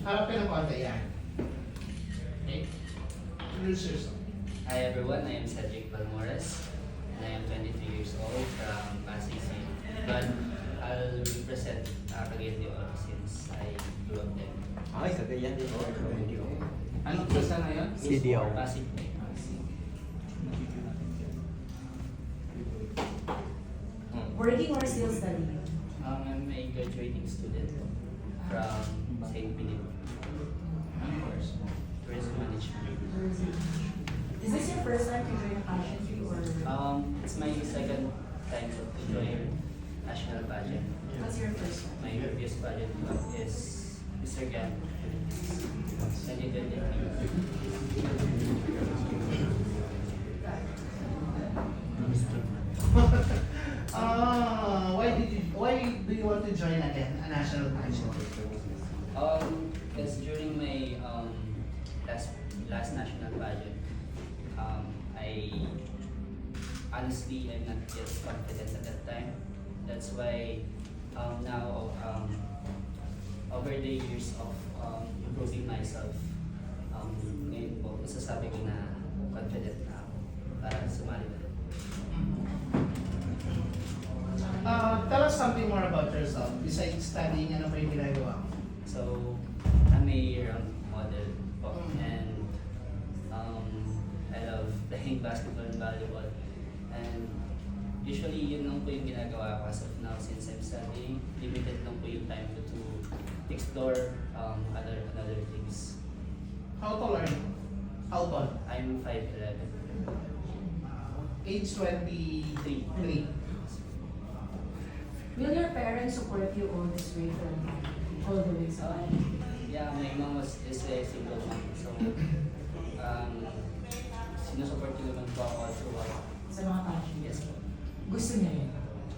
Harap ka ng konti yan. Okay? Introduce yourself. Hi everyone, I am Cedric Balmores and I am 23 years old from Pasig City. But I'll represent Cagayan de Oro since I grew up there. Ay, Cagayan de Oro. Anong klasa na yun? CDO. Pasig. Working or still studying? I'm a graduating student from St. Philip. Course, tourism management. Is this your first time to join a pageantry or It's my second time to join national pageant. what's your first one? My previous pageant is Mr. Gan. 2023. Why do you want to join again a national pageant? Because during my last national pageant, I honestly am not yet confident at that time. That's why now over the years of improving myself, ngayon po masasabi ko na confident na ako para sumali na. Tell us something more about yourself. Besides studying, ano pa yung ginagawa mo? So, I'm a model po, and I love playing basketball and volleyball. And usually, yun lang po yung ginagawa ko as of now since I'm studying. Limited lang po yung time ko to explore other things. How tall are you? How tall? I'm 5'11". Age 23. Will your parents support you all this way from all the way sa Yeah, my mom is a single mom, so sinusupport ko naman po ako throughout. sa mga pageant? Yes po. Gusto niya yun?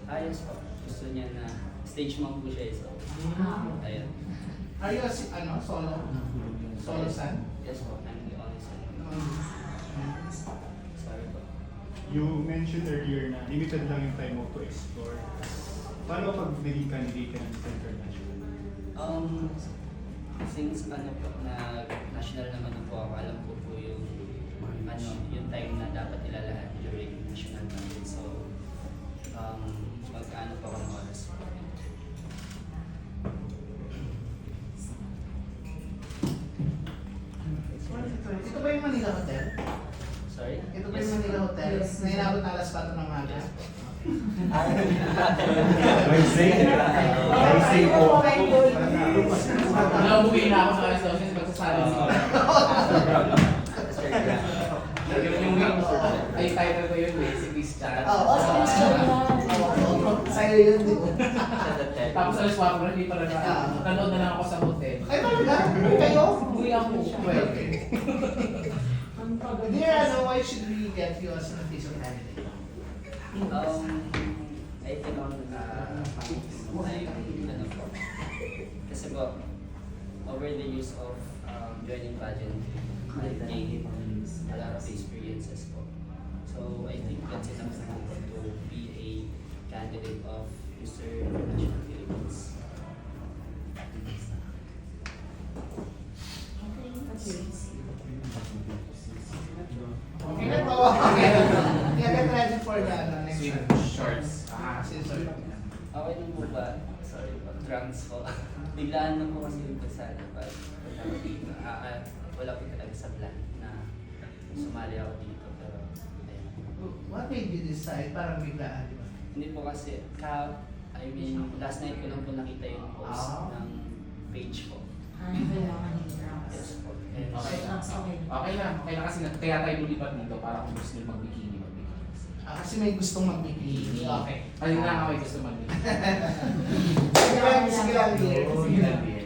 Ayos po. Gusto niya na stage mom po siya, so ayun. Are you a solo? Solo son? Yes po, I'm the only son. Sorry po. You mentioned earlier na limited lang yung time mo to explore. Paano pag naging candidate ka ng international? Since po, na national naman na po ako, alam ko po yung yung time na dapat ilalahat during national pageant. So, mag-ano po ako ng oras. Ito ba yung Manila Hotel? Sorry? Ito ba yung Manila Hotel? Yes. Na inabot na alas 4 ng umaga? Yes po. May say. May say po. Naubuwi na ako sa alas 12 magsasali si yung ay title ko yun, si Christian. Oo, si Christian yan. Sa'yo yun, di ba? Tapos alas 4 hindi pa rin nanood na lang ako sa hotel. Ay, talaga? Kayo? Uwi ako. Well, Dear, why should we get you as an official candidate? I think kasi po, over the years of joining pageant, I've gained a lot of experiences po. So I think that's enough to be a candidate of Mr. International Philippines. Okay na po. Okay. Get ready for the next swim one. shorts. Scissor. Okay lang po ba? Sorry po, drunks po. Biglaan lang po kasi yung kasala. But wala po talaga sa plan na sumali ako dito. Pero, ayun. What made you decide? Parang biglaan, di ba? Hindi po kasi, last night ko lang po nakita yung post ng page ko. Kailangan yung drums. Yes po. And, Okay. Okay. Okay lang kasi kaya tayo lulipat dito para kung gusto nyo mag-bikini. Kasi may gustong magbibigay. Okay. Ayun lang ako may gusto mag-bikini. Sige lang, dear.